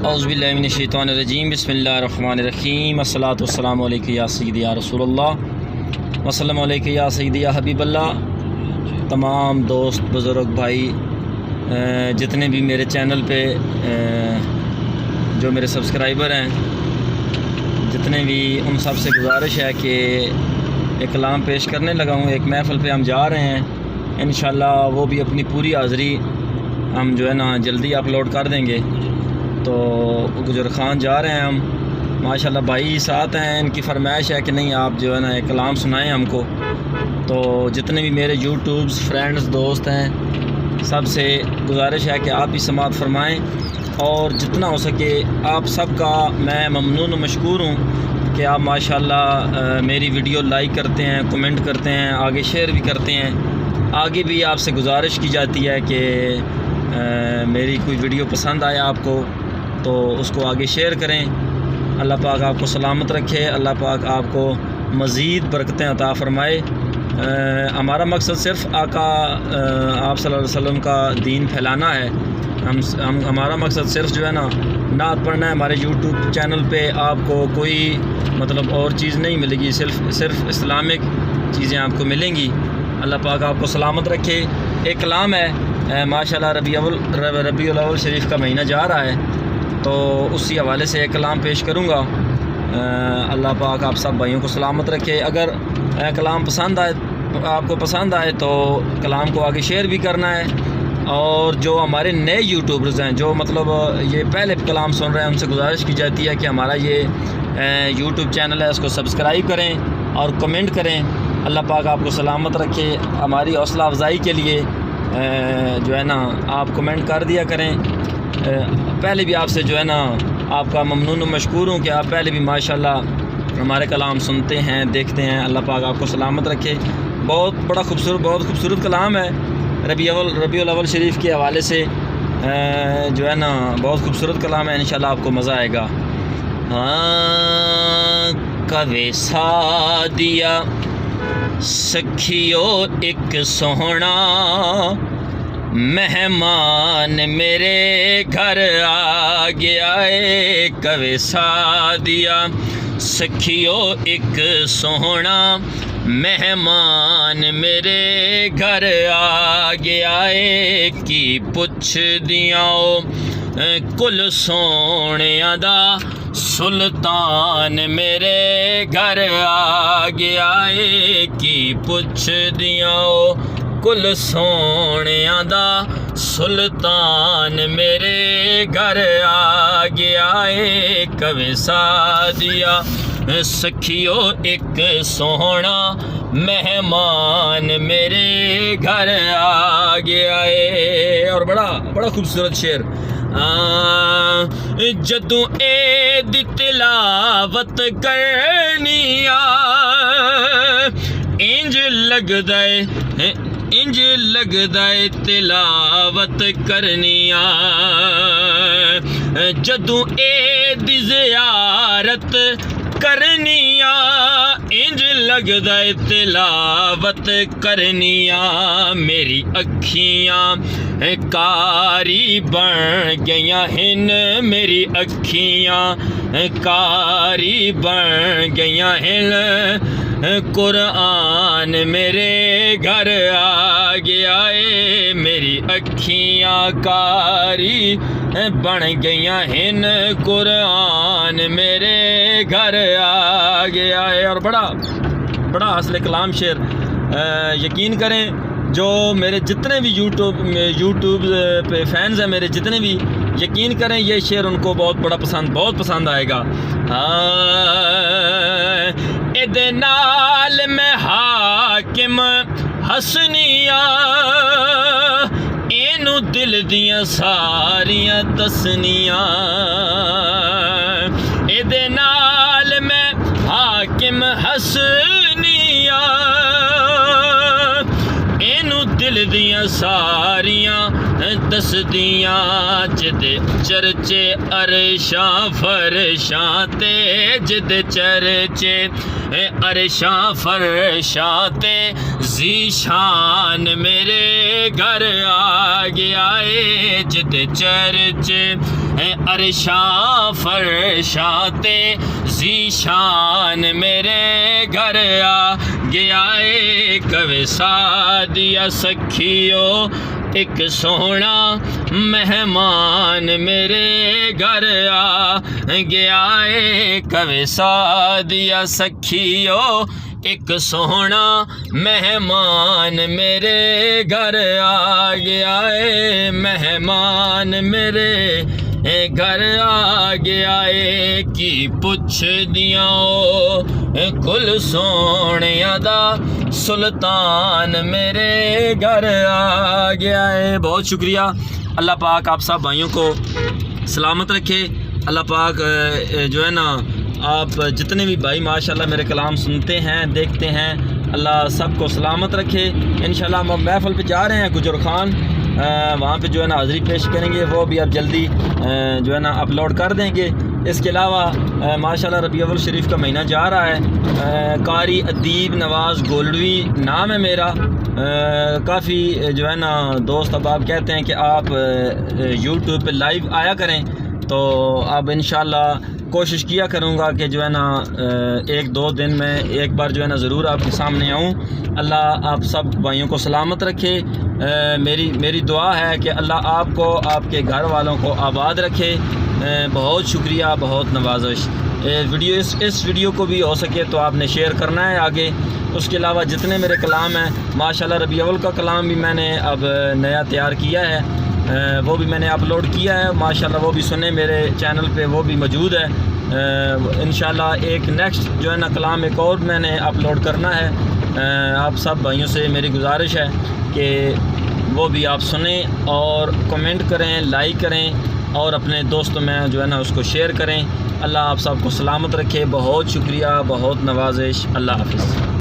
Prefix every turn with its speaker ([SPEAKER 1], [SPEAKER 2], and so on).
[SPEAKER 1] اعوذباللہ من الشیطان الرجیم بسم اللہ الرحمن الرحیم الصلاۃ والسلام علیکہ یا سیدی یا رسول اللہ وسلم علیکہ یا سیدی یا حبیب اللہ۔ تمام دوست بزرگ بھائی جتنے بھی میرے چینل پہ جو میرے سبسکرائبر ہیں جتنے بھی، ان سب سے گزارش ہے کہ ایک کلام پیش کرنے لگا ہوں۔ ایک محفل پہ ہم جا رہے ہیں انشاءاللہ، وہ بھی اپنی پوری حاضری ہم جو ہے نا جلدی اپلوڈ کر دیں گے۔ تو گجر خان جا رہے ہیں ہم، ماشاءاللہ بھائی ساتھ ہیں، ان کی فرمائش ہے کہ نہیں آپ جو ہے نا ایک کلام سنائیں ہم کو۔ تو جتنے بھی میرے یوٹیوبز فرینڈز دوست ہیں سب سے گزارش ہے کہ آپ بھی سماعت فرمائیں، اور جتنا ہو سکے آپ سب کا میں ممنون و مشکور ہوں کہ آپ ماشاءاللہ میری ویڈیو لائک کرتے ہیں، کمنٹ کرتے ہیں، آگے شیئر بھی کرتے ہیں۔ آگے بھی آپ سے گزارش کی جاتی ہے کہ میری کوئی ویڈیو پسند آئے آپ کو تو اس کو آگے شیئر کریں۔ اللہ پاک آپ کو سلامت رکھے، اللہ پاک آپ کو مزید برکتیں عطا فرمائے۔ ہمارا مقصد صرف آقا آپ صلی اللہ علیہ وسلم کا دین پھیلانا ہے۔ ہمارا مقصد صرف جو ہے نا نعت پڑھنا ہے۔ ہمارے یوٹیوب چینل پہ آپ کو کوئی مطلب اور چیز نہیں ملے گی، صرف اسلامک چیزیں آپ کو ملیں گی۔ اللہ پاک آپ کو سلامت رکھے۔ ایک کلام ہے ماشاءاللہ، ربیع الاول شریف کا مہینہ جا رہا ہے، تو اسی حوالے سے ایک کلام پیش کروں گا۔ اللہ پاک آپ سب بھائیوں کو سلامت رکھے۔ اگر کلام پسند آئے، آپ کو پسند آئے تو کلام کو آگے شیئر بھی کرنا ہے، اور جو ہمارے نئے یوٹیوبرز ہیں جو مطلب یہ پہلے کلام سن رہے ہیں ان سے گزارش کی جاتی ہے کہ ہمارا یہ یوٹیوب چینل ہے، اس کو سبسکرائب کریں اور کمنٹ کریں۔ اللہ پاک آپ کو سلامت رکھے۔ ہماری حوصلہ افزائی کے لیے جو ہے نا آپ کمنٹ کر دیا کریں۔ پہلے بھی آپ سے جو ہے نا آپ کا ممنون و مشکور ہوں کہ آپ پہلے بھی ماشاءاللہ ہمارے کلام سنتے ہیں، دیکھتے ہیں۔ اللہ پاک آپ کو سلامت رکھے۔ بہت خوبصورت کلام ہے، ربیع الاول شریف کے حوالے سے جو ہے نا بہت خوبصورت کلام ہے، انشاءاللہ آپ کو مزہ آئے گا۔ کوے سادیا سکھیو ایک سوہنا مہمان میرے گھر آ گیا ہے۔ کوے سادیا سکھیو ایک سوہنا مہمان میرے گھر آ گیا ہے۔ کی پچھ دیاں کل سونیاں دا سلطان میرے گھر آ گیا ہے۔ کی پچھ دیاں کل سونیاں دا سلطان میرے گھر آ گیا ہے۔ کوے سادیا سکھیو ایک سوہنا مہمان میرے گھر آ گیا ہے۔ اور بڑا خوبصورت شعر۔ جدوں اے دی تلاوت کرنی انج لگدا ہے تلاوت کرنی جدوں اے دی زیارت کرنی انج لگدا ہے تلاوت کرنی۔ میری اکھیاں کاری بن گئیاں ہن، میری اکھیاں کاری بن گئیاں ہن۔ قرآن میرے گھر آ گیا ہے۔ میری اکھیاں کاری بن گئیاں ہن، قرآن میرے گھر آ گیا ہے۔ اور بڑا اصل کلام شعر۔ یقین کریں جو میرے جتنے بھی یوٹیوب پہ فینز ہیں میرے جتنے بھی، یقین کریں یہ شعر ان کو بہت پسند آئے گا۔ ادے نال میں حاکم حسنیاں اینو دل دیاں ساریاں دسنیاں۔ ادے نال میں حاکم حسنیاں اینو دل دیاں ساریاں دسدیاں جد چرچے عرشاں فرشاں تے جد چرچے عرشاں فرشاں تے ذیشان میرے گھر آ گیا ہے جد چرچے عرشاں فرشاں تے ذیشان میرے گھر آ گیا ہے کوے سادیا سکھیو ایک سونا مہمان میرے گھر آ گیا ہے کوے سادیا سکھیو ایک سونا مہمان میرے گھر آ گیا ہے مہمان میرے گھر آ گیا ہے کی پچھ دیاں کل سونیا دا سلطان میرے گھر آ گیا ہے۔ بہت شکریہ، اللہ پاک آپ سب بھائیوں کو سلامت رکھے۔ اللہ پاک جو ہے نا آپ جتنے بھی بھائی ماشاءاللہ میرے کلام سنتے ہیں دیکھتے ہیں، اللہ سب کو سلامت رکھے۔ انشاءاللہ ہم محفل پہ جا رہے ہیں گجر خان، وہاں پہ جو ہے نا حاضری پیش کریں گے، وہ بھی اب جلدی جو ہے نا اپلوڈ کر دیں گے۔ اس کے علاوہ ماشاءاللہ ربیع الاول شریف کا مہینہ جا رہا ہے، قاری ادیب نواز گولڈوی نام ہے میرا۔ کافی جو ہے نا دوست اب کہتے ہیں کہ آپ یوٹیوب پہ لائیو آیا کریں، تو اب انشاءاللہ کوشش کیا کروں گا کہ جو ہے نا ایک دو دن میں ایک بار جو ہے نا ضرور آپ کے سامنے آؤں۔ اللہ آپ سب بھائیوں کو سلامت رکھے۔ میری دعا ہے کہ اللہ آپ کو آپ کے گھر والوں کو آباد رکھے۔ بہت شکریہ، بہت نوازش۔ اس ویڈیو کو بھی ہو سکے تو آپ نے شیئر کرنا ہے آگے۔ اس کے علاوہ جتنے میرے کلام ہیں ماشاءاللہ ربیع الاول کا کلام بھی میں نے اب نیا تیار کیا ہے، وہ بھی میں نے اپلوڈ کیا ہے ماشاءاللہ، وہ بھی سنیں میرے چینل پہ، وہ بھی موجود ہے۔ انشاءاللہ ایک نیکسٹ جو ہے نا کلام ایک اور میں نے اپلوڈ کرنا ہے۔ آپ سب بھائیوں سے میری گزارش ہے کہ وہ بھی آپ سنیں اور کمنٹ کریں، لائک کریں اور اپنے دوستوں میں جو ہے نا اس کو شیئر کریں۔ اللہ آپ سب کو سلامت رکھے۔ بہت شکریہ، بہت نوازش۔ اللہ حافظ۔